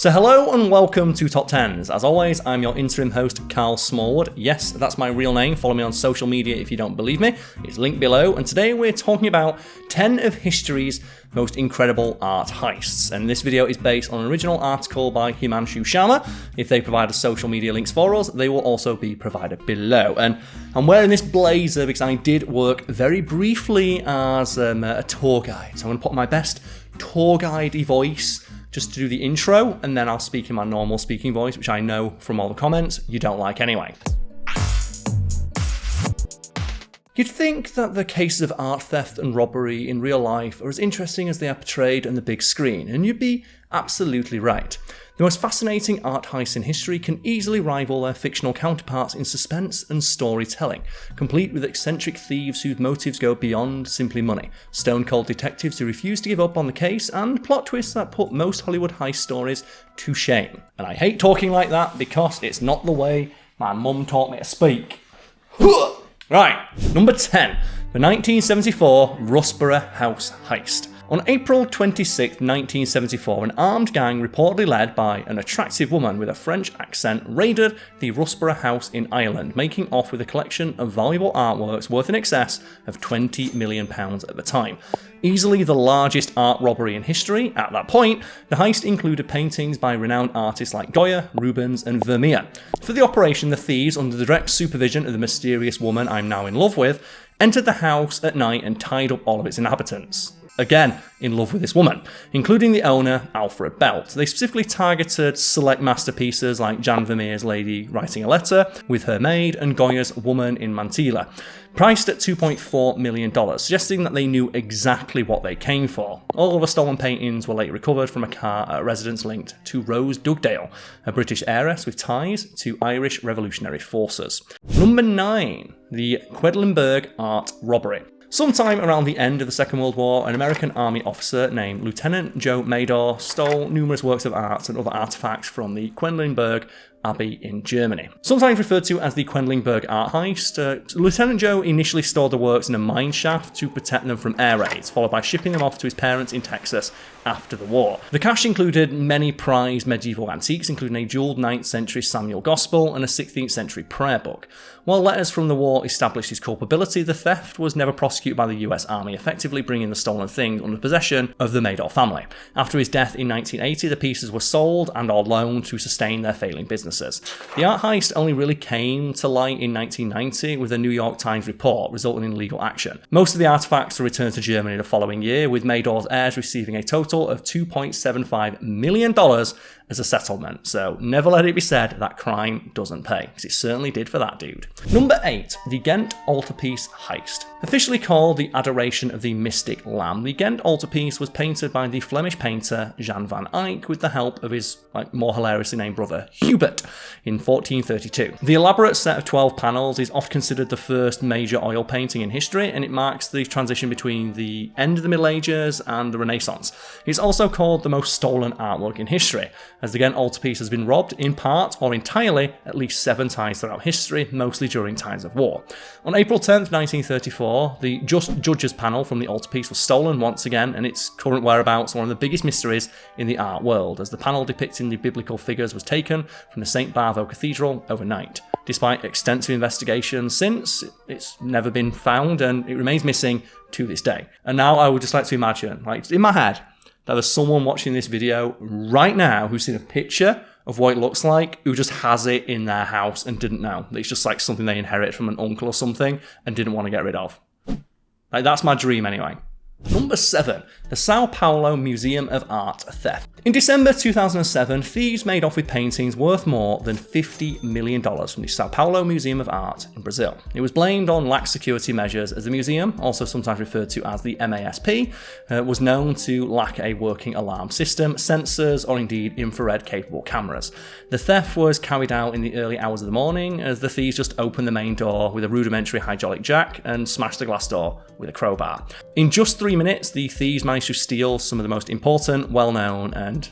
So hello and welcome to Top10s. As always, I'm your interim host, Karl Smallwood. Yes, that's my real name. Follow me on social media if you don't believe me. It's linked below. And today we're talking about 10 of history's most incredible art heists. And this video is based on an original article by Himanshu Sharma. If they provide us social media links for us, they will also be provided below. And I'm wearing this blazer because I did work very briefly as a tour guide. So I'm going to put my best tour guide-y voice just to do the intro, and then I'll speak in my normal speaking voice, which I know from all the comments you don't like anyway. You'd think that the cases of art theft and robbery in real life are as interesting as they are portrayed on the big screen, and you'd be absolutely right. The most fascinating art heists in history can easily rival their fictional counterparts in suspense and storytelling, complete with eccentric thieves whose motives go beyond simply money, stone-cold detectives who refuse to give up on the case, and plot twists that put most Hollywood heist stories to shame. And I hate talking like that because it's not the way my mum taught me to speak. Right, number 10, the 1974 Rusborough House heist. On April 26, 1974, an armed gang reportedly led by an attractive woman with a French accent raided the Rusborough House in Ireland, making off with a collection of valuable artworks worth in excess of £20 million at the time. Easily the largest art robbery in history at that point, the heist included paintings by renowned artists like Goya, Rubens and Vermeer. For the operation, the thieves, under the direct supervision of the mysterious woman I'm now in love with, entered the house at night and tied up all of its inhabitants. Again, in love with this woman, including the owner, Alfred Belt. They specifically targeted select masterpieces like Jan Vermeer's Lady Writing a Letter with her maid and Goya's Woman in Mantilla, priced at $2.4 million, suggesting that they knew exactly what they came for. All of the stolen paintings were later recovered from a car at a residence linked to Rose Dugdale, a British heiress with ties to Irish revolutionary forces. Number 9, the Quintinberg Art Robbery. Sometime around the end of the Second World War, an American army officer named Lieutenant Joe Mador stole numerous works of art and other artifacts from the Quedlinburg Abbey in Germany. Sometimes referred to as the Quedlinburg Art Heist, Lieutenant Joe initially stored the works in a mine shaft to protect them from air raids, followed by shipping them off to his parents in Texas after the war. The cache included many prized medieval antiques, including a jeweled 9th century Samuel Gospel and a 16th century prayer book. While letters from the war established his culpability, the theft was never prosecuted by the US Army, effectively bringing the stolen things under possession of the Mador family. After his death in 1980, the pieces were sold and or loaned to sustain their failing businesses. The art heist only really came to light in 1990 with a New York Times report, resulting in legal action. Most of the artifacts were returned to Germany the following year, with Mador's heirs receiving a total of $2.75 million as a settlement. So never let it be said that crime doesn't pay, because it certainly did for that dude. Number 8, the Ghent Altarpiece heist. Officially called the Adoration of the Mystic Lamb, the Ghent Altarpiece was painted by the Flemish painter Jan van Eyck with the help of his more hilariously named brother Hubert in 1432. The elaborate set of 12 panels is often considered the first major oil painting in history, and it marks the transition between the end of the Middle Ages and the Renaissance. It's also called the most stolen artwork in history, as the Ghent Altarpiece has been robbed in part or entirely at least 7 times throughout history, mostly during times of war. On April 10th, 1934, the Just Judges panel from the altarpiece was stolen once again, and its current whereabouts are one of the biggest mysteries in the art world, as the panel depicting the biblical figures was taken from the St. Bartho Cathedral overnight. Despite extensive investigation since, it's never been found and it remains missing to this day. And now I would just like to imagine, in my head, that there's someone watching this video right now who's seen a picture of what it looks like, who just has it in their house and didn't know. It's just something they inherit from an uncle or something and didn't want to get rid of. That's my dream anyway. Number 7, the Sao Paulo Museum of Art theft. In December 2007, thieves made off with paintings worth more than $50 million from the Sao Paulo Museum of Art in Brazil. It was blamed on lax security measures, as the museum, also sometimes referred to as the MASP, was known to lack a working alarm system, sensors, or indeed infrared-capable cameras. The theft was carried out in the early hours of the morning, as the thieves just opened the main door with a rudimentary hydraulic jack and smashed the glass door with a crowbar. In just 3 minutes, the thieves managed to steal some of the most important, well-known, and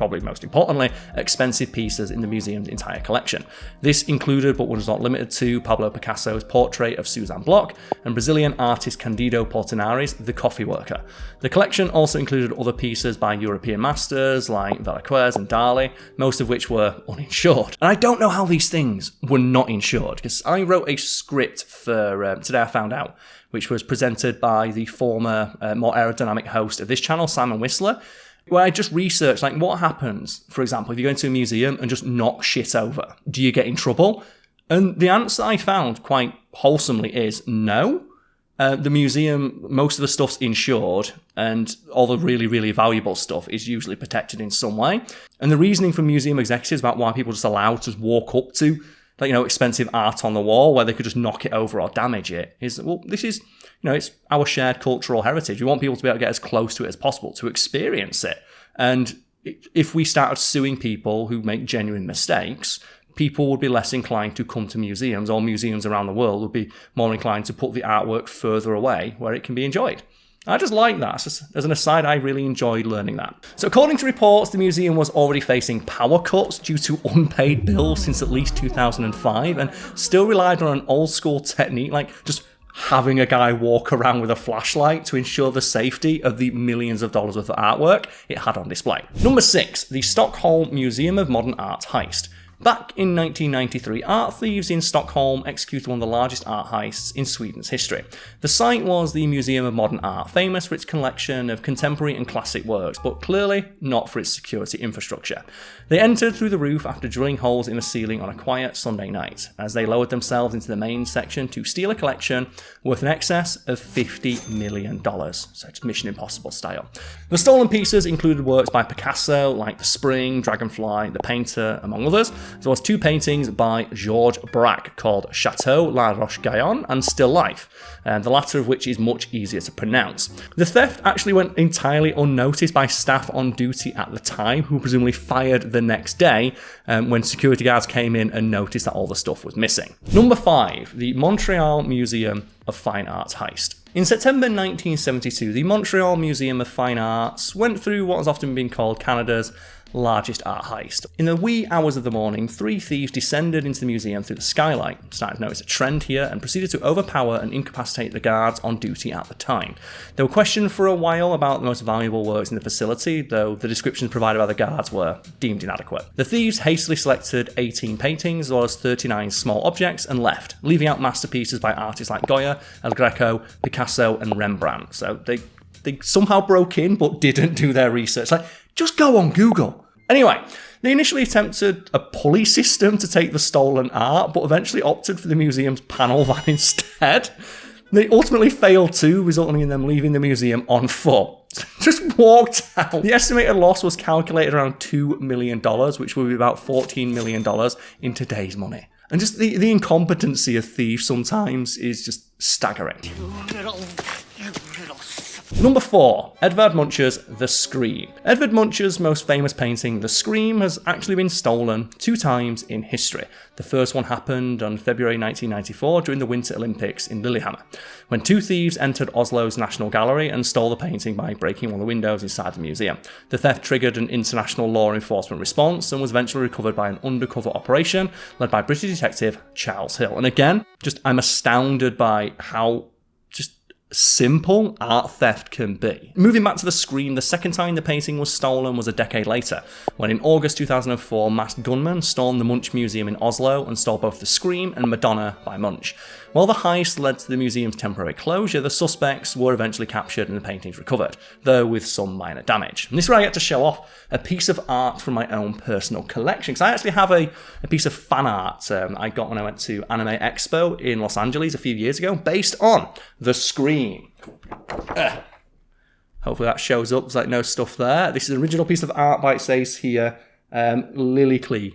probably most importantly, expensive pieces in the museum's entire collection. This included, but was not limited to, Pablo Picasso's portrait of Suzanne Bloch and Brazilian artist Candido Portinari's The Coffee Worker. The collection also included other pieces by European masters like Velázquez and Dali, most of which were uninsured. And I don't know how these things were not insured, because I wrote a script for Today I Found Out, which was presented by the former, more aerodynamic host of this channel, Simon Whistler, where I just researched, like, what happens, for example, if you go into a museum and just knock shit over? Do you get in trouble? And the answer I found quite wholesomely is no. The museum, most of the stuff's insured, and all the really, really valuable stuff is usually protected in some way. And the reasoning from museum executives about why people just allowed to walk up to, like, expensive art on the wall where they could just knock it over or damage it is, well, this is, it's our shared cultural heritage. We want people to be able to get as close to it as possible, to experience it. And if we started suing people who make genuine mistakes, people would be less inclined to come to museums, or museums around the world would be more inclined to put the artwork further away where it can be enjoyed. I just like that. As an aside, I really enjoyed learning that. So according to reports, the museum was already facing power cuts due to unpaid bills since at least 2005, and still relied on an old school technique like just having a guy walk around with a flashlight to ensure the safety of the millions of dollars worth of artwork it had on display. Number 6, the Stockholm Museum of Modern Art Heist. Back in 1993, art thieves in Stockholm executed one of the largest art heists in Sweden's history. The site was the Museum of Modern Art, famous for its collection of contemporary and classic works, but clearly not for its security infrastructure. They entered through the roof after drilling holes in the ceiling on a quiet Sunday night, as they lowered themselves into the main section to steal a collection worth in excess of $50 million. So it's Mission Impossible style. The stolen pieces included works by Picasso, like The Spring, Dragonfly, The Painter, among others, as well as 2 paintings by Georges Braque called Chateau La Roche-Guyon and Still Life, the latter of which is much easier to pronounce. The theft actually went entirely unnoticed by staff on duty at the time, who were presumably fired the next day when security guards came in and noticed that all the stuff was missing. Number 5, the Montreal Museum of Fine Arts heist. In September 1972, the Montreal Museum of Fine Arts went through what has often been called Canada's largest art heist. In the wee hours of the morning, 3 thieves descended into the museum through the skylight, started to notice a trend here, and proceeded to overpower and incapacitate the guards on duty at the time. They were questioned for a while about the most valuable works in the facility, though the descriptions provided by the guards were deemed inadequate. The thieves hastily selected 18 paintings as well as 39 small objects and left, leaving out masterpieces by artists like Goya, El Greco, Picasso and Rembrandt. So they somehow broke in but didn't do their research. Like, just go on Google. Anyway, they initially attempted a pulley system to take the stolen art, but eventually opted for the museum's panel van instead. They ultimately failed too, resulting in them leaving the museum on foot. Just walked out. The estimated loss was calculated around $2 million, which would be about $14 million in today's money. And just the incompetency of thieves sometimes is just staggering. Number 4, Edvard Munch's The Scream. Edvard Munch's most famous painting, The Scream, has actually been stolen 2 times in history. The first one happened on February 1994 during the Winter Olympics in Lillehammer, when 2 thieves entered Oslo's National Gallery and stole the painting by breaking one of the windows inside the museum. The theft triggered an international law enforcement response and was eventually recovered by an undercover operation led by British detective Charles Hill. And again, I'm astounded by how simple art theft can be. Moving back to The Scream, the second time the painting was stolen was a decade later, when in August 2004, masked gunmen stormed the Munch Museum in Oslo and stole both The Scream and Madonna by Munch. While the heist led to the museum's temporary closure, the suspects were eventually captured and the paintings recovered, though with some minor damage. And this is where I get to show off a piece of art from my own personal collection, because I actually have a piece of fan art I got when I went to Anime Expo in Los Angeles a few years ago, based on The Scream. Hopefully that shows up. There's like no stuff there. This is an original piece of art by, it says here, Lily Klee,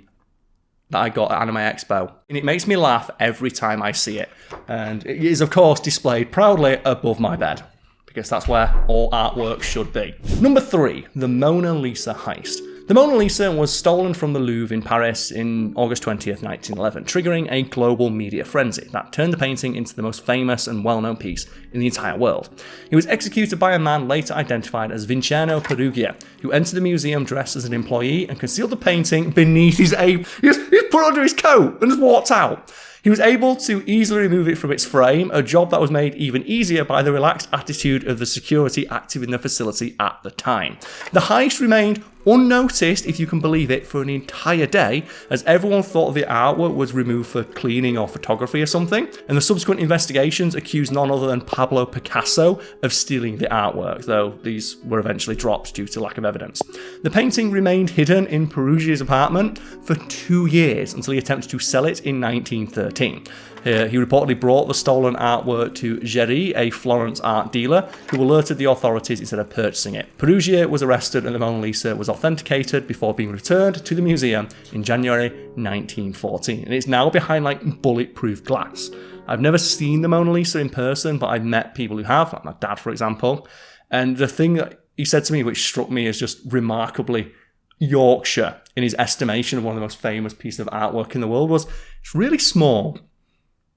that I got at Anime Expo. And it makes me laugh every time I see it. And it is, of course, displayed proudly above my bed, because that's where all artwork should be. Number 3, the Mona Lisa heist. The Mona Lisa was stolen from the Louvre in Paris in August 20th, 1911, triggering a global media frenzy that turned the painting into the most famous and well-known piece in the entire world. It was executed by a man later identified as Vincenzo Peruggia, who entered the museum dressed as an employee and concealed the painting beneath his apron. He just put it under his coat and just walked out. He was able to easily remove it from its frame, a job that was made even easier by the relaxed attitude of the security active in the facility at the time. The heist remained unnoticed, if you can believe it, for an entire day, as everyone thought the artwork was removed for cleaning or photography or something, and the subsequent investigations accused none other than Pablo Picasso of stealing the artwork, though these were eventually dropped due to lack of evidence. The painting remained hidden in Peruggia's apartment for 2 years until he attempted to sell it in 1913. He reportedly brought the stolen artwork to Geri, a Florence art dealer, who alerted the authorities instead of purchasing it. Peruggia was arrested and the Mona Lisa was authenticated before being returned to the museum in January 1914. And it's now behind like bulletproof glass. I've never seen the Mona Lisa in person, but I've met people who have, like my dad, for example. And the thing that he said to me, which struck me as just remarkably Yorkshire in his estimation of one of the most famous pieces of artwork in the world, was it's really small.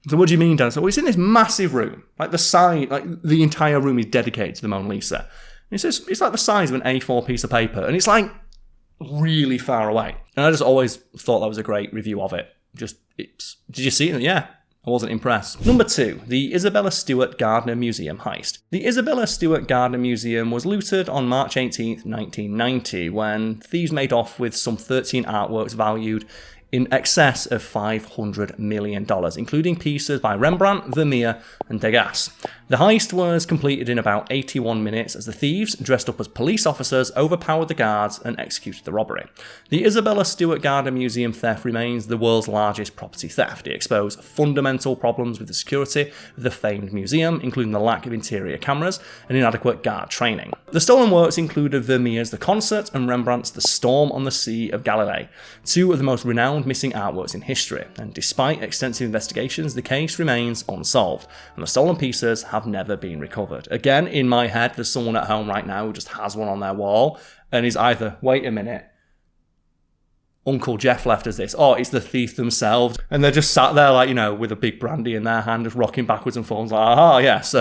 So what do you mean, Dan? So it's in this massive room, like the side, like the entire room is dedicated to the Mona Lisa. And he says it's like the size of an A4 piece of paper, and it's like really far away. And I just always thought that was a great review of it. Did you see it? Yeah. I wasn't impressed. Number 2, the Isabella Stewart Gardner Museum heist. The Isabella Stewart Gardner Museum was looted on March 18th, 1990, when thieves made off with some 13 artworks valued in excess of $500 million, including pieces by Rembrandt, Vermeer, and Degas. The heist was completed in about 81 minutes as the thieves, dressed up as police officers, overpowered the guards and executed the robbery. The Isabella Stewart Gardner Museum theft remains the world's largest property theft. It exposed fundamental problems with the security of the famed museum, including the lack of interior cameras and inadequate guard training. The stolen works included Vermeer's The Concert and Rembrandt's The Storm on the Sea of Galilee, two of the most renowned missing artworks in history, and despite extensive investigations, the case remains unsolved, and the stolen pieces have never been recovered. Again, in my head, there's someone at home right now who just has one on their wall, and is either, wait a minute, Uncle Jeff left us this, or it's the thief themselves, and they're just sat there like, you know, with a big brandy in their hand, just rocking backwards and forwards like, ah, yes,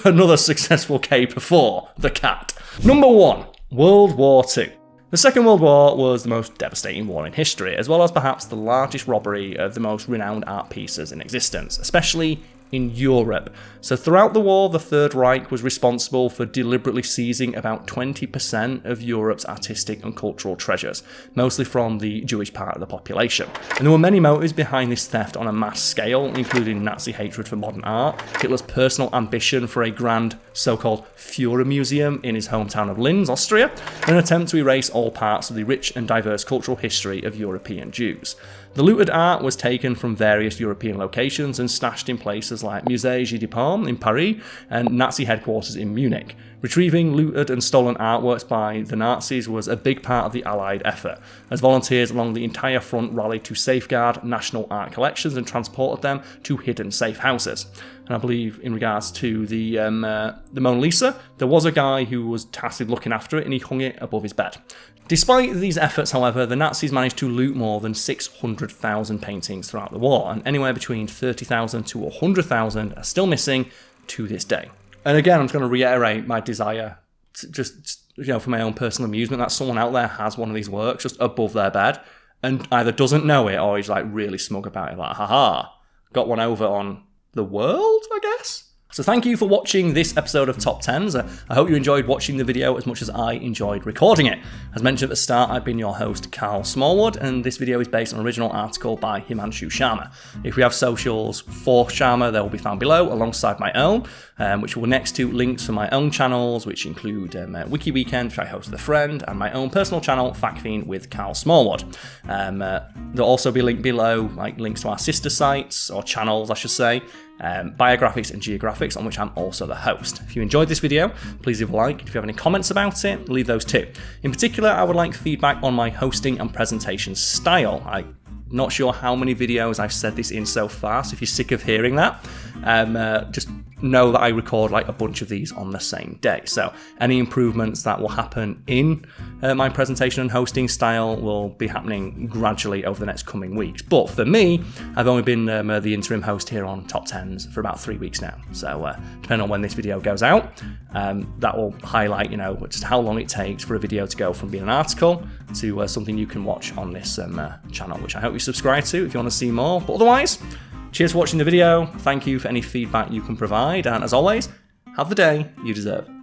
another successful caper for the cat. Number 1, World War II. The Second World War was the most devastating war in history, as well as perhaps the largest robbery of the most renowned art pieces in existence, especially in Europe. So throughout the war, the Third Reich was responsible for deliberately seizing about 20% of Europe's artistic and cultural treasures, mostly from the Jewish part of the population. And there were many motives behind this theft on a mass scale, including Nazi hatred for modern art, Hitler's personal ambition for a grand so-called Führer Museum in his hometown of Linz, Austria, and an attempt to erase all parts of the rich and diverse cultural history of European Jews. The looted art was taken from various European locations and stashed in places like Musée Gilles de Paume in Paris and Nazi headquarters in Munich. Retrieving looted and stolen artworks by the Nazis was a big part of the Allied effort, as volunteers along the entire front rallied to safeguard national art collections and transported them to hidden safe houses. And I believe in regards to the Mona Lisa, there was a guy who was tasked with looking after it and he hung it above his bed. Despite these efforts, however, the Nazis managed to loot more than 600,000 paintings throughout the war, and anywhere between 30,000 to 100,000 are still missing to this day. And again, I'm just going to reiterate my desire, to just, you know, for my own personal amusement, that someone out there has one of these works just above their bed and either doesn't know it or is like really smug about it, like, haha, got one over on the world, I guess? So thank you for watching this episode of Top 10s. I hope you enjoyed watching the video as much as I enjoyed recording it. As mentioned at the start, I've been your host, Karl Smallwood, and this video is based on an original article by Himanshu Sharma. If we have socials for Sharma, they will be found below alongside my own, which will next to links for my own channels, which include Wiki Weekend, which I host with a friend, and my own personal channel, Fact Fiend with Karl Smallwood. There'll also be linked below, like links to our sister sites, or channels, I should say, Biographics and Geographics, on which I'm also the host. If you enjoyed this video, please leave a like. If you have any comments about it, leave those too. In particular, I would like feedback on my hosting and presentation style. I'm not sure how many videos I've said this in so far, so if you're sick of hearing that, just know that I record like a bunch of these on the same day. So any improvements that will happen in my presentation and hosting style will be happening gradually over the next coming weeks. But for me, I've only been the interim host here on TopTenz for about 3 weeks now. So depending on when this video goes out, that will highlight, just how long it takes for a video to go from being an article to something you can watch on this channel, which I hope you subscribe to if you want to see more. But otherwise, cheers for watching the video. Thank you for any feedback you can provide. And as always, have the day you deserve.